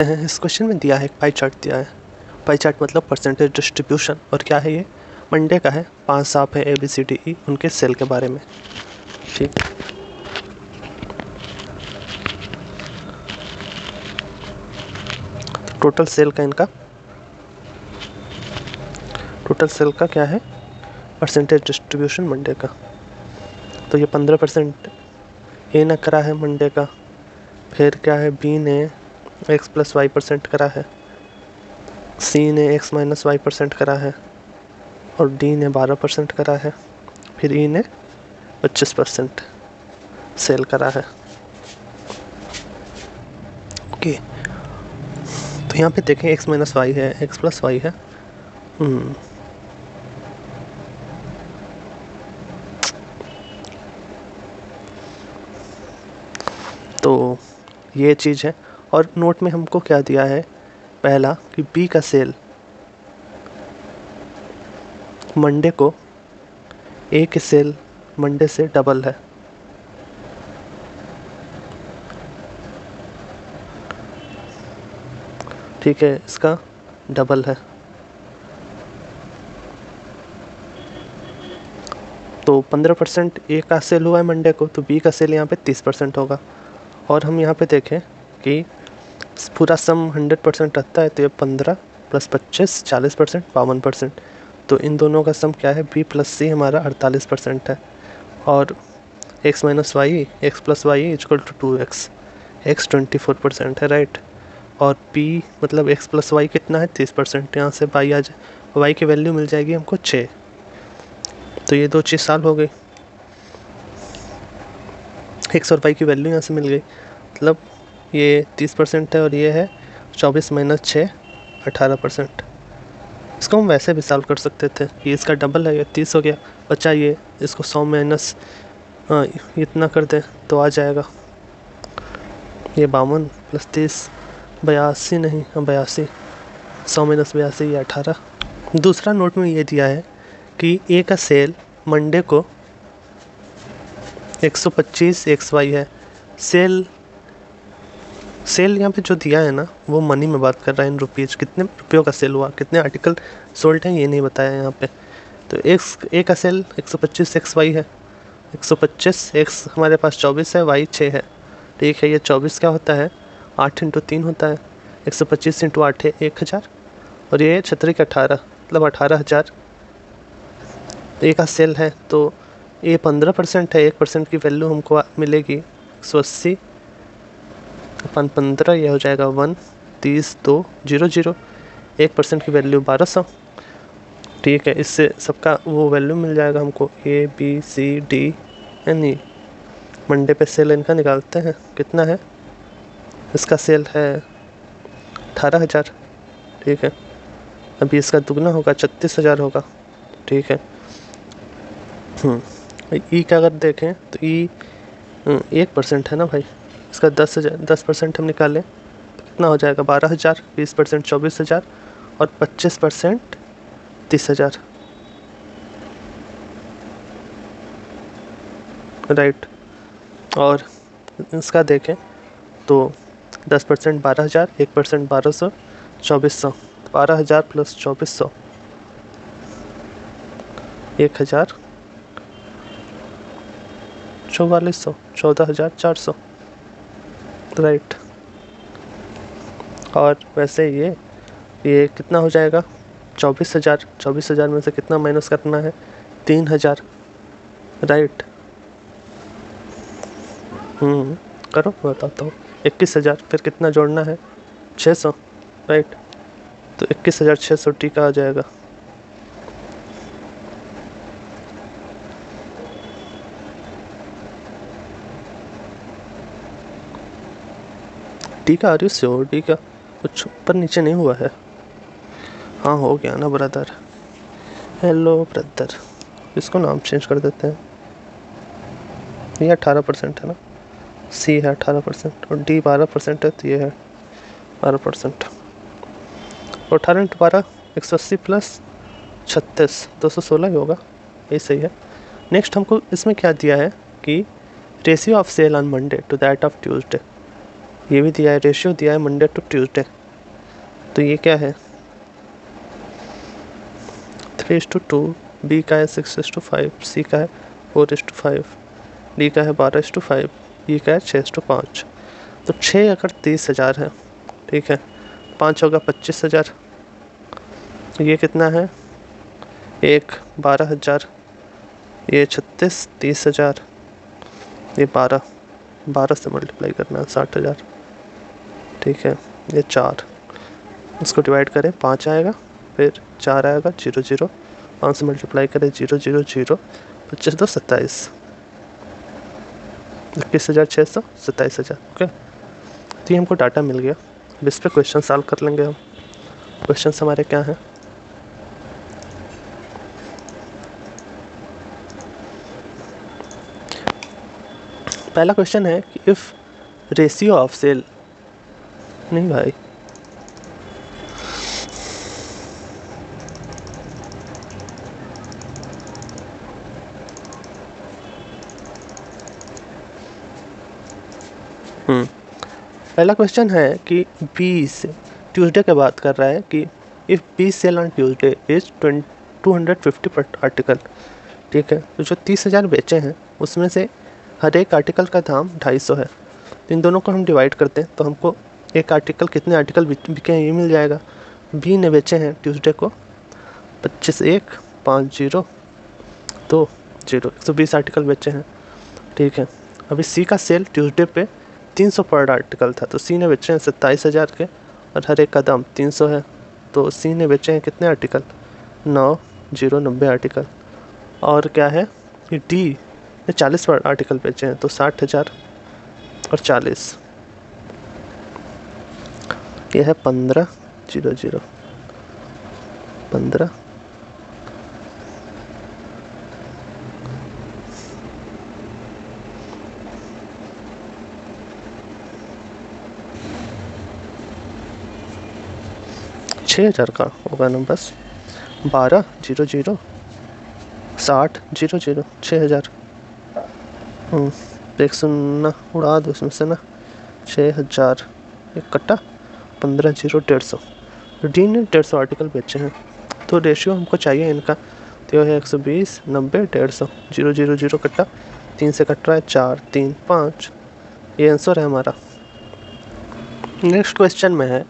इस क्वेश्चन में दिया है एक पाई चार्ट दिया है। पाई चार्ट मतलब परसेंटेज डिस्ट्रीब्यूशन, और क्या है ये, मंडे का है। 5 साफ है ABCDE उनके सेल के बारे में। ठीक, टोटल सेल का क्या है, परसेंटेज डिस्ट्रीब्यूशन मंडे का। तो ये 15% ए ने करा है मंडे का, फिर क्या है बी ने x+y% करा है, सी ने x-y% करा है, और डी ने 12% करा है, फिर ई ने 25% सेल करा है। ओके, तो यहाँ पे देखें x-y है, x+y है। तो ये चीज़ है। और नोट में हमको क्या दिया है, पहला कि बी का सेल मंडे को ए के सेल मंडे से डबल है। ठीक है, इसका डबल है। तो 15% ए का सेल हुआ है मंडे को, तो बी का सेल यहाँ पे 30% होगा। और हम यहाँ पे देखें कि पूरा सम 100% रहता है, तो ये 15 + 25 40%, 52%। तो इन दोनों का सम क्या है, B + C हमारा 48% है। और x-y x+y = 2x, x 24% है, राइट। और p मतलब x+y कितना है, 30%। यहाँ से y आ जाए, y की वैल्यू मिल जाएगी हमको 6। तो ये दो चीज़ सॉल्व हो गई, x और y की वैल्यू यहाँ से मिल गई। मतलब ये 30% है और ये है 24 - 6 18%। इसको हम वैसे भी सॉल्व कर सकते थे, ये इसका डबल है, ये 30 हो गया। बचा ये, इसको 100 माइनस इतना कर दे तो आ जाएगा ये 52 + 30 82 नहीं, 82, 100 - 82 ये 18। दूसरा नोट में ये दिया है कि ए का सेल मंडे को 125 XY है। सेल यहाँ पे जो दिया है ना, वो मनी में बात कर रहा है, इन रुपीज़, कितने रुपयों का सेल हुआ, कितने आर्टिकल सोल्ड हैं, ये नहीं बताया यहाँ पे। तो ए का सेल 125 XY है। 125 x हमारे पास 24 है, y 6 है। ठीक है, ये 24 क्या होता है, 8 × 3 होता है। 125 × 8 है 1000, और ये 36 18 मतलब 18,000 ए का सेल है। तो ये 15% है, 1% की वैल्यू हमको मिलेगी 180 अपन 15, ये हो जाएगा 1 30 2 0 0। 1% की वैल्यू 1200। ठीक है, इससे सबका वो वैल्यू मिल जाएगा हमको, ABCD यानी मंडे पे सेल इनका निकालते हैं। कितना है, इसका सेल है 18,000। ठीक है, अभी इसका दुगना होगा 36,000 होगा। ठीक है, ई का अगर देखें तो ई 1% है ना भाई, इसका 10% हम निकालें तो कितना हो जाएगा, 12,000। 20% 24,000, और 25% 30,000, राइट। और इसका देखें तो 10% 12,000, 1% 1200, 2400। 12,000 + 2400 1,000, 4400, 14,400, राइट। और वैसे ये कितना हो जाएगा, 24,000। 24,000 में से कितना माइनस करना है, 3,000, राइट। करो, बताता हूँ। 21,000, फिर कितना जोड़ना है, 600, राइट। तो 21,600 टीका आ जाएगा। टीका, आर यू श्योर, टीका कुछ ऊपर नीचे नहीं हुआ है? हाँ हो गया ना ब्रदर, हेलो ब्रदर। इसको नाम चेंज कर देते हैं। ये 18% है ना, सी है 18%, और डी 12% है, तो ये है 12%। और 18 × 12 180 + 36 216 ही होगा, यही सही है। नेक्स्ट हमको इसमें क्या दिया है कि ratio of sale on Monday to that of Tuesday. ये भी दिया है, रेशियो दिया है मंडे टू ट्यूसडे। तो ये क्या है, 3:2, बी का है 6:5, सी का है 4:5, डी का है 12:5, ई का है 6:5। तो 6 अगर 30,000 है, ठीक है, 5 होगा 25,000, ये कितना है, 1 12,000, ये 36 30,000, ये 12 से मल्टीप्लाई करना है 60,000, ठीक है, ये 4, इसको डिवाइड करें 5 आएगा, फिर 4 आएगा, 0 0, 5 से मल्टीप्लाई करें 0 0 0, 25 2 27, 21,600, 27,000। ओके, तो ये हमको डाटा मिल गया। अब इस पर क्वेश्चन सॉल्व कर लेंगे हम। क्वेश्चन हमारे क्या हैं, पहला क्वेश्चन है कि इफ़ रेशियो ऑफ सेल, नहीं भाई, पहला क्वेश्चन है कि 20 ट्यूसडे के बात कर रहा है कि if 20 sale on Tuesday is 250 पर आर्टिकल, ठीक है। तो जो 30,000 बेचे हैं उसमें से हर एक आर्टिकल का दाम 250 है। तो इन दोनों को हम डिवाइड करते हैं तो हमको एक आर्टिकल कितने आर्टिकल बिके हैं ये मिल जाएगा। बी ने बेचे हैं ट्यूसडे को 25 1 5 0 2 0, 120 आर्टिकल बेचे हैं, ठीक है। अभी सी का सेल ट्यूसडे पे 300 पर आर्टिकल था, तो सी ने बेचे हैं 27,000 के और हर एक का दाम 300 है। तो सी ने बेचे हैं कितने आर्टिकल, 90 आर्टिकल। और क्या है कि डी ने 40 पर आर्टिकल बेचे हैं, तो 60,000 और 40, यह है 15 0 0 15 6,000 का होगा ना, बस 12 0 0 60 0 0 6,000। एक सुनना उड़ा दो उसमें से ना, 6,000 एक कट्टा 15 0 150। तो डी ने 150 आर्टिकल बेचे हैं, तो रेशियो हमको चाहिए इनका, तो यह है 120 90 150, 0 0 0 कट्टा 3 से कट रहा है 4 3 5, ये आंसर है हमारा। नेक्स्ट क्वेश्चन में है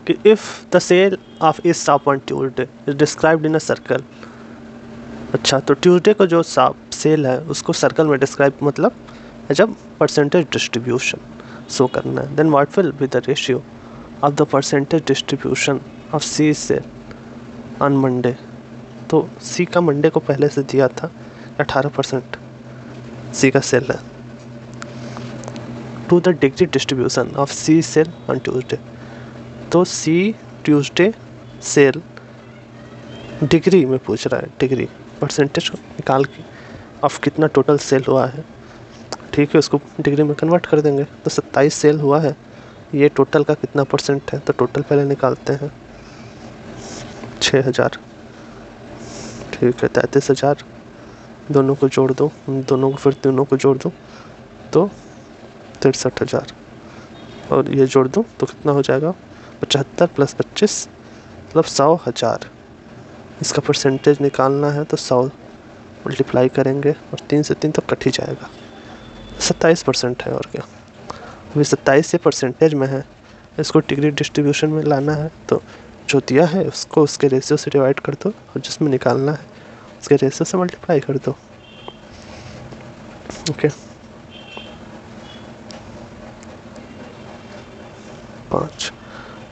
कि इफ़ द सेल ऑफ इस shop on Tuesday is described in a circle. अच्छा, तो ट्यूसडे को जो शॉप सेल है उसको सर्कल में डिस्क्राइब मतलब जब परसेंटेज डिस्ट्रीब्यूशन शो करना है, then what will be the ratio of the percentage distribution of C sale on Monday. तो सी का मंडे को पहले से दिया था 18% सी का सेल है, to the degree distribution of C sale on Tuesday. तो सी ट्यूसडे सेल डिग्री में पूछ रहा है, डिग्री परसेंटेज निकाल के ऑफ कितना टोटल सेल हुआ है, ठीक है, उसको डिग्री में कन्वर्ट कर देंगे। तो 27 सेल हुआ है, ये टोटल का कितना परसेंट है, तो टोटल पहले निकालते हैं 6,000, ठीक है, 33,000, दोनों को जोड़ दो, दोनों को फिर दोनों को जोड़ दो तो 63,000, और ये जोड़ दूँ तो कितना हो जाएगा 75 + 25 मतलब 100,000। इसका परसेंटेज निकालना है तो 100 मल्टीप्लाई करेंगे और 3 से 3 तो कट ही जाएगा, 27% है और क्या। अभी 27 से परसेंटेज में है, इसको डिग्री डिस्ट्रीब्यूशन में लाना है, तो जो दिया है उसको उसके रेशियो से डिवाइड कर दो और जिसमें निकालना है उसके रेशियो से मल्टीप्लाई कर दो। ओके, 5।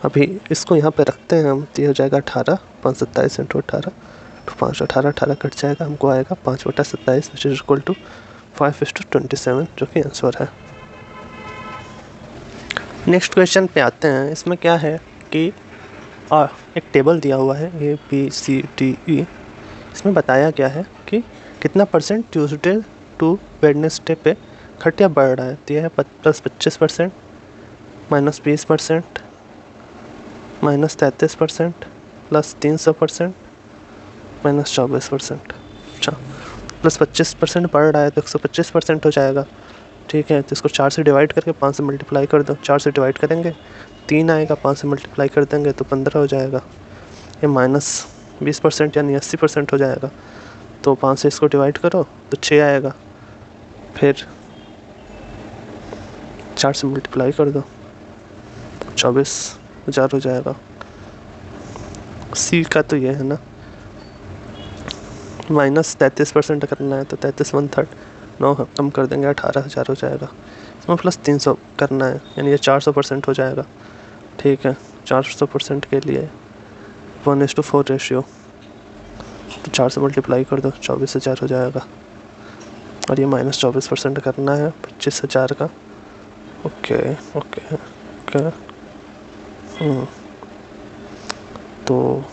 अभी इसको यहाँ पे रखते हैं हम, तो ये हो जाएगा 18, 5 27 × 18 तो 5 18 18 कट जाएगा, हमको आएगा 5/27 विच इज इक्वल टू 5:27, जो कि आंसर है। नेक्स्ट क्वेश्चन पे आते हैं। इसमें क्या है कि एक टेबल दिया हुआ है ABCDE। इसमें बताया गया है कि कितना परसेंट ट्यूसडे टू वेडनेसडे पे घट या बढ़ रहा है। तो यह है +25%, -20%, -33%, +300%, -24%। अच्छा, +25% बढ़ रहा है तो 125% हो जाएगा, ठीक है। तो इसको 4 से डिवाइड करके 5 से मल्टीप्लाई कर दो। 4 से डिवाइड करेंगे 3 आएगा, 5 से मल्टीप्लाई कर देंगे तो 15 हो जाएगा। ये -20% यानी 80% हो जाएगा। तो 5 से इसको डिवाइड करो तो 6 आएगा, फिर 4 से मल्टीप्लाई कर दो 24,000 हो जाएगा। सी का तो ये है ना, -33% करना है तो 33/3 9 कम कर देंगे 18,000 हो जाएगा। इसमें +300 करना है यानी ये 400% हो जाएगा। ठीक है, 400% के लिए 1:4 रेशियो, तो 4 से मल्टीप्लाई कर दो 24,000 हो जाएगा। और ये -24% करना है 25,000 का। Okay okay okay. तो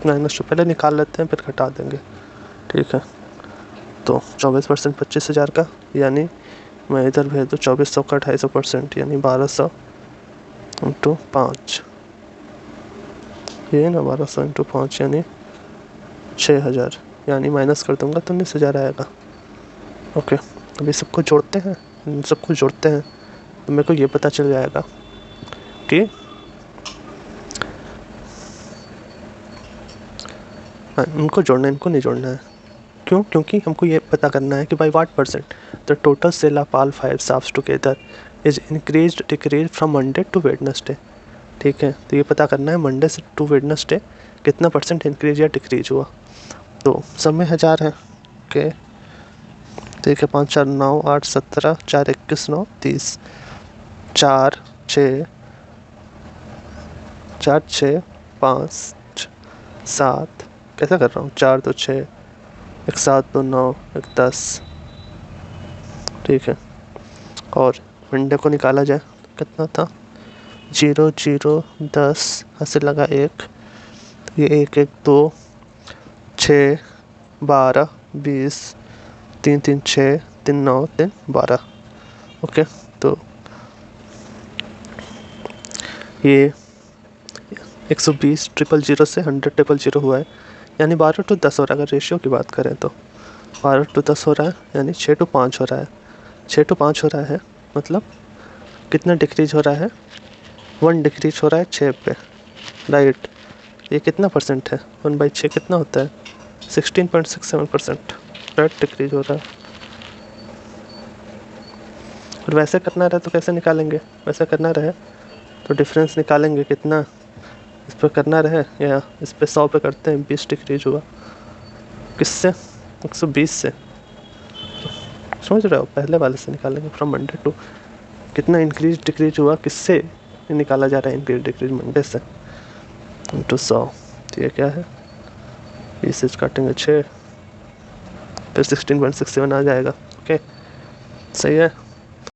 -2 पहले निकाल लेते हैं फिर घटा देंगे। ठीक है, तो 24% 25,000 का, यानी मैं इधर भेज दूँ 2400 का 250% यानी 1200 × 5, ये ना 1200 × 5 यानी 6,000, यानी माइनस कर दूंगा तो 19,000 आएगा। ओके, अभी सबको जोड़ते हैं, इन सबको जोड़ते हैं तो मेरे को ये पता चल जाएगा कि इनको जोड़ना है, इनको नहीं जोड़ना है। क्यों? क्योंकि हमको ये पता करना है कि by what % the total sale of all 5 staffs together is increased decrease from Monday to Wednesday. ठीक है, तो ये पता करना है मंडे से टू वेडनेसडे कितना % इंक्रीज या डिक्रीज हुआ। तो सब में 1000 है। ओके, ठीक है, 5 4 9 8 17 4 21 9 30 4 6 5 7, कैसा कर रहा हूँ, 4 2 6 1 7 2 9 1 10। ठीक है, और मंडे को निकाला जाए कितना था, 0 0 10 ऐसे लगा 1, ये 1 1 2 6 12 20 3 3 6 3 9 3 12। ओके, तो ये 120 000 से 100 000 हुआ है, यानी 12:10 हो रहा है। अगर रेशियो की बात करें तो 12:10 हो रहा है, यानी 6:5 हो रहा है। 6:5 हो रहा है मतलब कितना डिक्रीज हो रहा है, 1 डिक्रीज हो रहा है 6 पे, राइट। ये कितना % है, 1/6 कितना होता है, 16.67%, राइट, डिक्रीज हो रहा है। और वैसे करना रहे तो कैसे निकालेंगे, वैसे करना रहे तो डिफरेंस निकालेंगे कितना, इस पर करना रहे या इस पे 100 पे करते हैं, 20 डिक्रीज हुआ, किससे, 120 से, समझ रहे हो, पहले वाले से निकालेंगे फ्रॉम मंडे टू, कितना इंक्रीज डिक्रीज हुआ, किससे निकाला जा रहा है इंक्रीज डिक्रीज, मंडे से × 100। तो ये क्या है, 20 से काटेंगे 6, फिर 16.67 आ जाएगा। ओके, सही है।